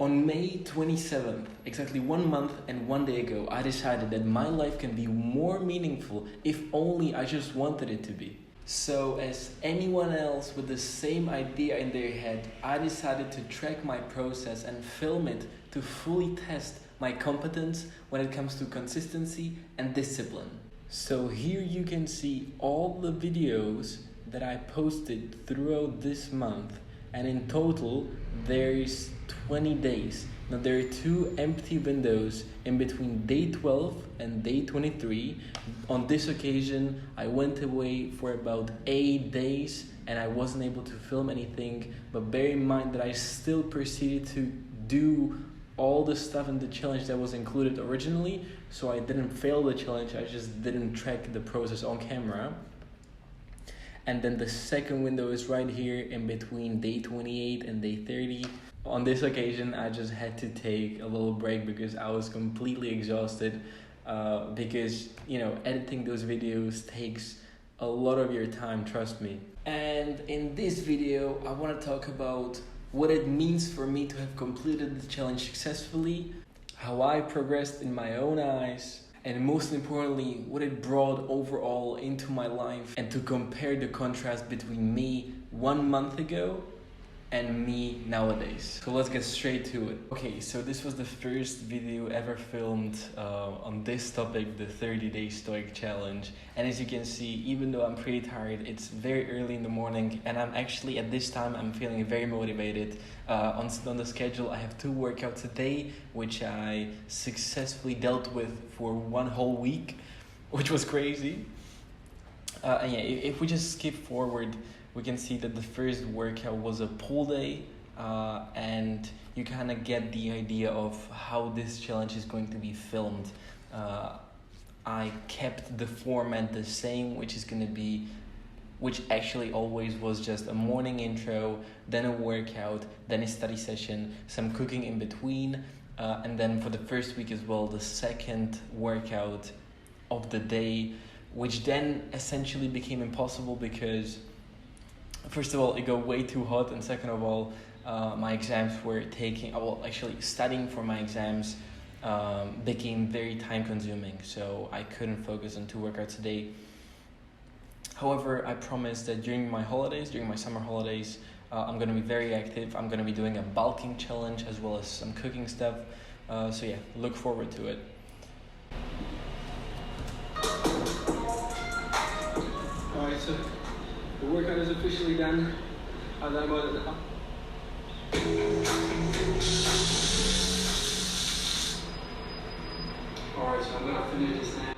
On May 27th, exactly 1 month and 1 day ago, I decided that my life can be more meaningful if only I just wanted it to be. So, as anyone else with the same idea in their head, I decided to track my process and film it to fully test my competence when it comes to consistency and discipline. So here you can see all the videos that I posted throughout this month, and in total there is 20 days. Now there are 2 empty windows in between day 12 and day 23. On this occasion I went away for about 8 days and I wasn't able to film anything, but bear in mind that I still proceeded to do all the stuff in the challenge that was included originally, so I didn't fail the challenge, I just didn't track the process on camera. And then the second window is right here in between day 28 and day 30. On this occasion, I just had to take a little break because I was completely exhausted. Because, editing those videos takes a lot of your time, trust me. And in this video, I want to talk about what it means for me to have completed the challenge successfully, how I progressed in my own eyes, and most importantly, what it brought overall into my life, and to compare the contrast between me 1 month ago and me nowadays. So let's get straight to it. Okay, so this was the first video ever filmed on this topic, the 30-day Stoic challenge. And as you can see, even though I'm pretty tired, it's very early in the morning, and I'm actually at this time I'm feeling very motivated. On the schedule I have 2 workouts a day, which I successfully dealt with for 1 whole week, which was crazy. And yeah, if we just skip forward, we can see that the first workout was a pull day, and you kind of get the idea of how this challenge is going to be filmed. I kept the format the same, which actually always was just a morning intro, then a workout, then a study session, some cooking in between, and then for the first week as well, the second workout of the day, which then essentially became impossible because first of all, it got way too hot, and second of all, my exams were studying for my exams became very time consuming, so I couldn't focus on 2 workouts a day. However, I promised that during my summer holidays, I'm going to be very active. I'm going to be doing a bulking challenge as well as some cooking stuff. So yeah, look forward to it. Alright, so the workout is officially done. Alright, so I'm gonna finish this now.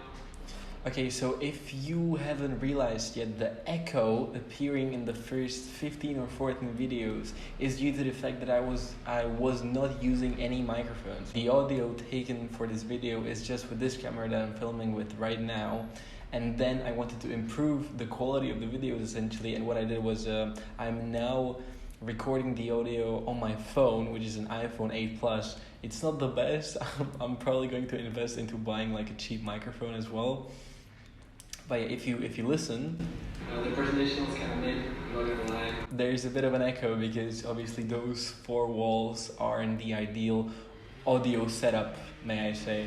Okay, so if you haven't realized yet, the echo appearing in the first 15 or 14 videos is due to the fact that I was not using any microphones. The audio taken for this video is just with this camera that I'm filming with right now. And then I wanted to improve the quality of the videos essentially, and what I did was I'm now recording the audio on my phone, which is an iPhone 8 Plus. It's not the best. I'm probably going to invest into buying like a cheap microphone as well. But yeah, if you listen, the presentation was kind of mid, I'm not gonna lie. There's a bit of an echo because obviously those 4 walls aren't the ideal audio setup, may I say.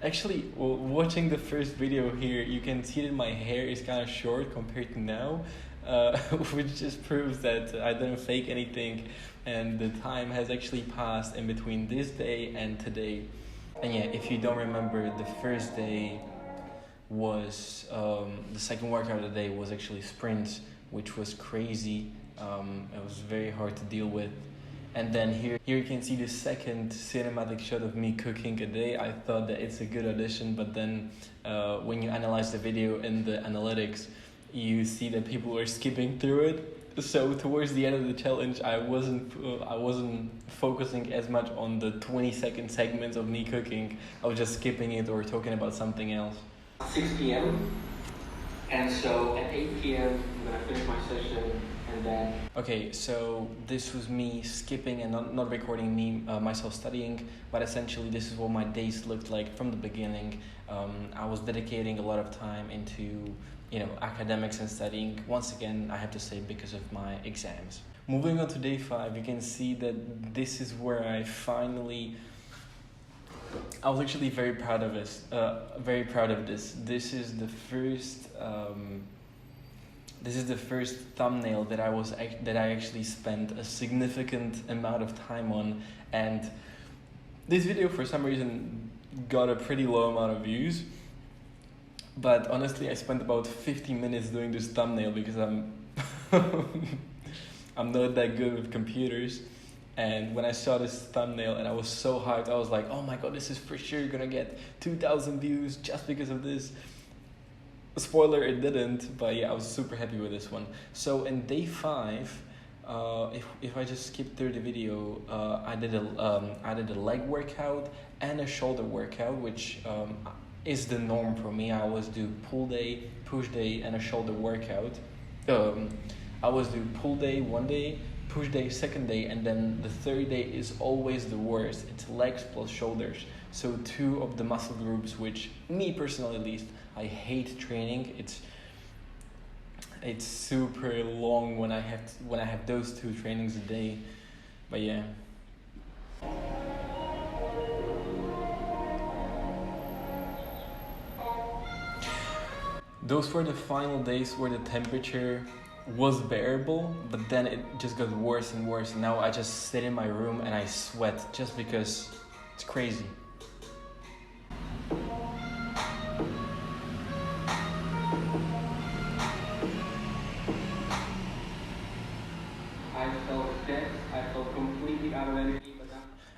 Actually, watching the first video here, you can see that my hair is kind of short compared to now, which just proves that I didn't fake anything, and the time has actually passed in between this day and today. And yeah, if you don't remember, the first day was, the second workout of the day was actually sprints, which was crazy. It was very hard to deal with. And then here you can see the second cinematic shot of me cooking a day. I thought that it's a good audition, but then when you analyze the video in the analytics, you see that people were skipping through it. So towards the end of the challenge, I wasn't focusing as much on the 20-second segments of me cooking. I was just skipping it or talking about something else. 6 p.m. And so at 8 p.m. I'm gonna finish my session. Okay, so this was me skipping and not recording myself studying, but essentially this is what my days looked like from the beginning. I was dedicating a lot of time into academics and studying. Once again, I have to say, because of my exams. Moving on to day 5, you can see that this is where I was actually very proud of this. Very proud of this. This is the first. This is the first thumbnail that I actually spent a significant amount of time on, and this video for some reason got a pretty low amount of views. But honestly, I spent about 15 minutes doing this thumbnail because I'm I'm not that good with computers. And when I saw this thumbnail and I was so hyped, I was like, oh my god, this is for sure gonna get 2,000 views just because of this. Spoiler, it didn't, but yeah, I was super happy with this one. So in day 5, if I just skip through the video, I did a leg workout and a shoulder workout, which is the norm for me. I always do pull day, push day, and a shoulder workout. I always do pull day one day, push day second day, and then the third day is always the worst. It's legs plus shoulders. So 2 of the muscle groups, which me personally at least, I hate training. It's super long when I have those 2 trainings a day. But yeah. Those were the final days where the temperature was bearable, but then it just got worse and worse. Now I just sit in my room and I sweat just because it's crazy. I felt dead. I felt completely out of energy.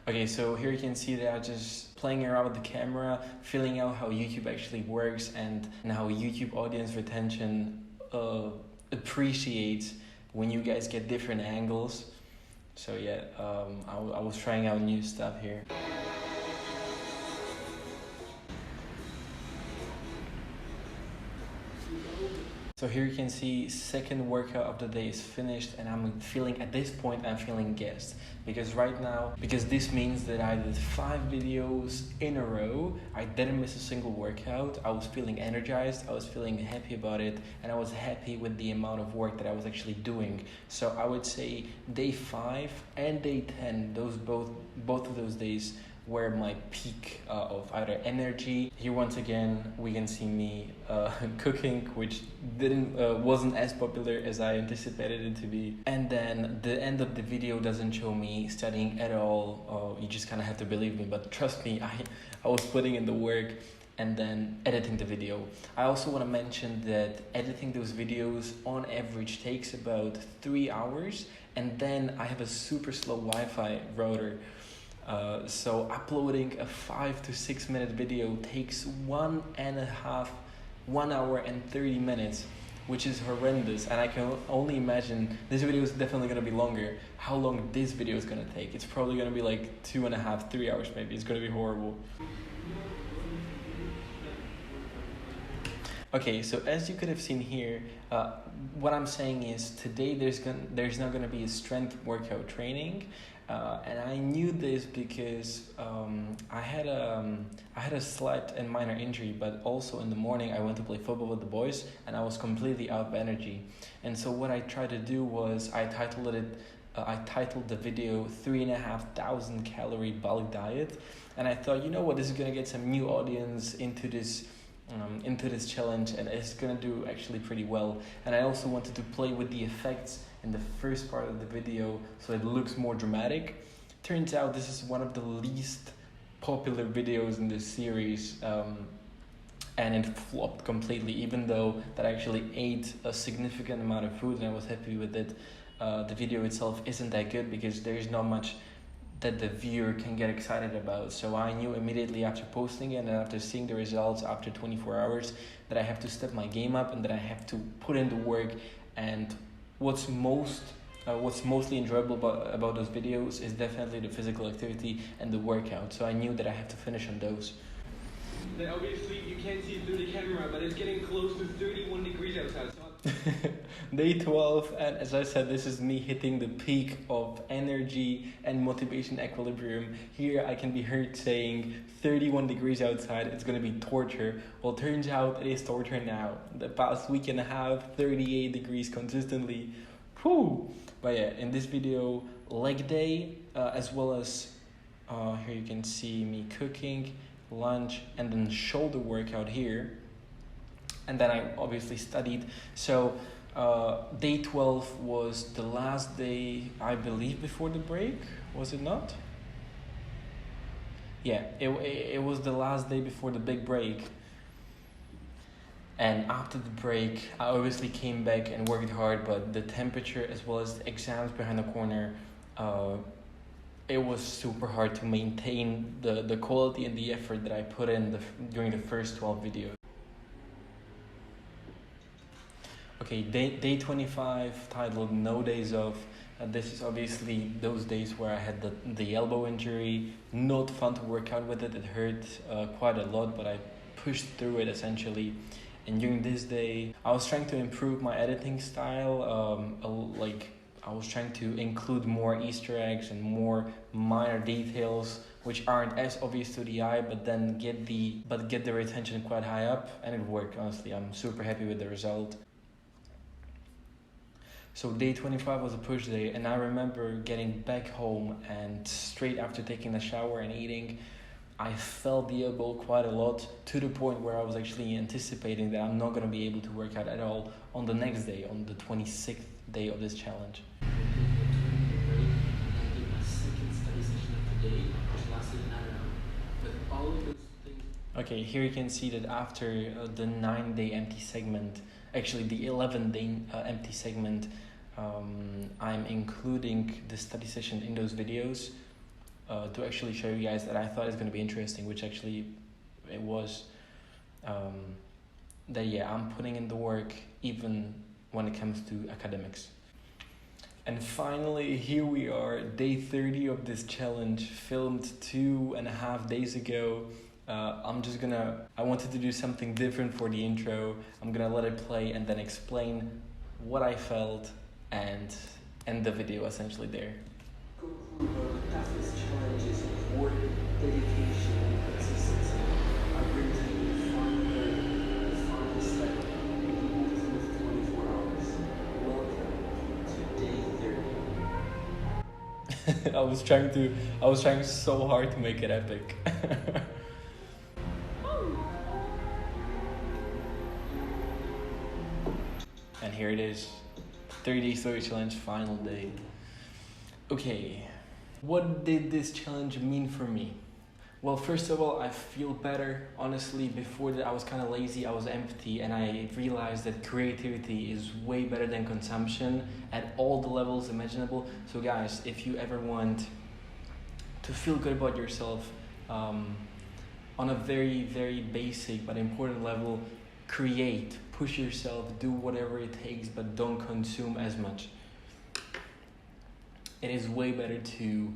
Okay, so here you can see that I'm just playing around with the camera, feeling out how YouTube actually works and how YouTube audience retention appreciates when you guys get different angles. So yeah, I was trying out new stuff here. So here you can see second workout of the day is finished, and I'm feeling gassed because this means that I did 5 videos in a row. I didn't miss a single workout. I was feeling energized, I was feeling happy about it, and I was happy with the amount of work that I was actually doing. So I would say day 5 and day 10, both of those days were my peak of either energy. Here once again we can see me cooking, which wasn't as popular as I anticipated it to be. And then the end of the video doesn't show me studying at all. You just kind of have to believe me, but trust me, I was putting in the work and then editing the video. I also want to mention that editing those videos on average takes about 3 hours, and then I have a super slow Wi-Fi router. So uploading a 5 to 6 minute video takes 1 hour and 30 minutes, which is horrendous. And I can only imagine this video is definitely going to be longer. How long this video is going to take? It's probably going to be like 2.5, 3 hours maybe. It's going to be horrible. Okay, so as you could have seen here, what I'm saying is today there's not going to be a strength workout training. And I knew this because I had a slight and minor injury, but also in the morning I went to play football with the boys and I was completely out of energy. And so what I tried to do was I titled the video 3,500 calorie bulk diet, and I thought, you know what, this is gonna get some new audience into this challenge, and it's gonna do actually pretty well. And I also wanted to play with the effects in the first part of the video so it looks more dramatic. Turns out this is one of the least popular videos in this series, and it flopped completely, even though that I actually ate a significant amount of food and I was happy with it. The video itself isn't that good because there's not much that the viewer can get excited about. So I knew immediately after posting it and after seeing the results after 24 hours that I have to step my game up and that I have to put in the work. And what's mostly enjoyable about those videos is definitely the physical activity and the workout. So I knew that I have to finish on those. Then obviously you can't see it through the camera, but it's getting close to 31 degrees outside. Day 12, and as I said, this is me hitting the peak of energy and motivation equilibrium. Here I can be heard saying 31 degrees outside, it's going to be torture. Well, turns out it is torture now. The past week and a half, 38 degrees consistently. Whew. But yeah, in this video, leg day, as well as here you can see me cooking, lunch, and then shoulder workout here. And then I obviously studied. So day 12 was the last day, I believe, before the break, was it not? Yeah, it was the last day before the big break. And after the break, I obviously came back and worked hard, but the temperature as well as the exams behind the corner, it was super hard to maintain the quality and the effort that I put in during the first 12 videos. Okay, day 25, titled No Days Off. This is obviously those days where I had the elbow injury. Not fun to work out with it. It hurt quite a lot, but I pushed through it essentially. And during this day, I was trying to improve my editing style. I was trying to include more Easter eggs and more minor details, which aren't as obvious to the eye, but then get their attention quite high up, and it worked. Honestly, I'm super happy with the result. So day 25 was a push day, and I remember getting back home, and straight after taking a shower and eating, I felt the elbow quite a lot, to the point where I was actually anticipating that I'm not going to be able to work out at all on the next day, on the 26th day of this challenge. Okay, here you can see that after the 9-day empty segment, actually the 11-day empty segment, I'm including the study session in those videos to actually show you guys that I thought it's going to be interesting, which actually it was. That yeah, I'm putting in the work even when it comes to academics. And finally, here we are, day 30 of this challenge, filmed 2.5 days ago. I wanted to do something different for the intro. I'm gonna let it play and then explain what I felt and end the video essentially there. The toughest challenge is work, dedication, and consistency. I bring to you the final step in the ultimate 24 hours. Welcome to day 30. I was trying so hard to make it epic. And here it is, 30 Stoic challenge, final day. Okay, what did this challenge mean for me? Well, first of all, I feel better. Honestly, before that I was kind of lazy, I was empty, and I realized that creativity is way better than consumption at all the levels imaginable. So guys, if you ever want to feel good about yourself on a very, very basic but important level, create, push yourself, do whatever it takes, but don't consume as much. It is way better to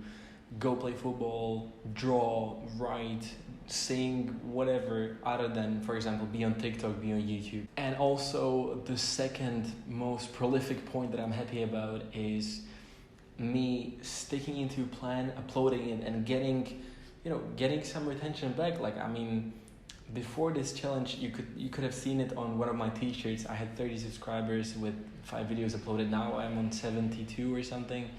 go play football, draw, write, sing, whatever, other than, for example, be on TikTok, be on YouTube. And also, the second most prolific point that I'm happy about is me sticking into a plan, uploading it, and getting some retention back. Before this challenge, you could have seen it on one of my t-shirts. I had 30 subscribers with 5 videos uploaded. Now I'm on 72 or something,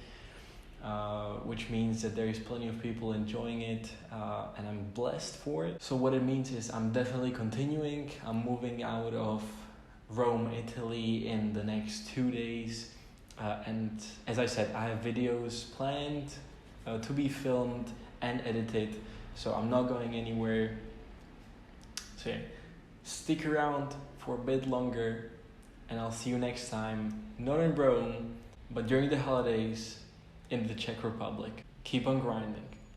which means that there is plenty of people enjoying it, and I'm blessed for it. So what it means is I'm definitely continuing. I'm moving out of Rome, Italy in the next 2 days, and as I said, I have videos planned to be filmed and edited, so I'm not going anywhere. So yeah, stick around for a bit longer, and I'll see you next time, not in Rome, but during the holidays in the Czech Republic. Keep on grinding.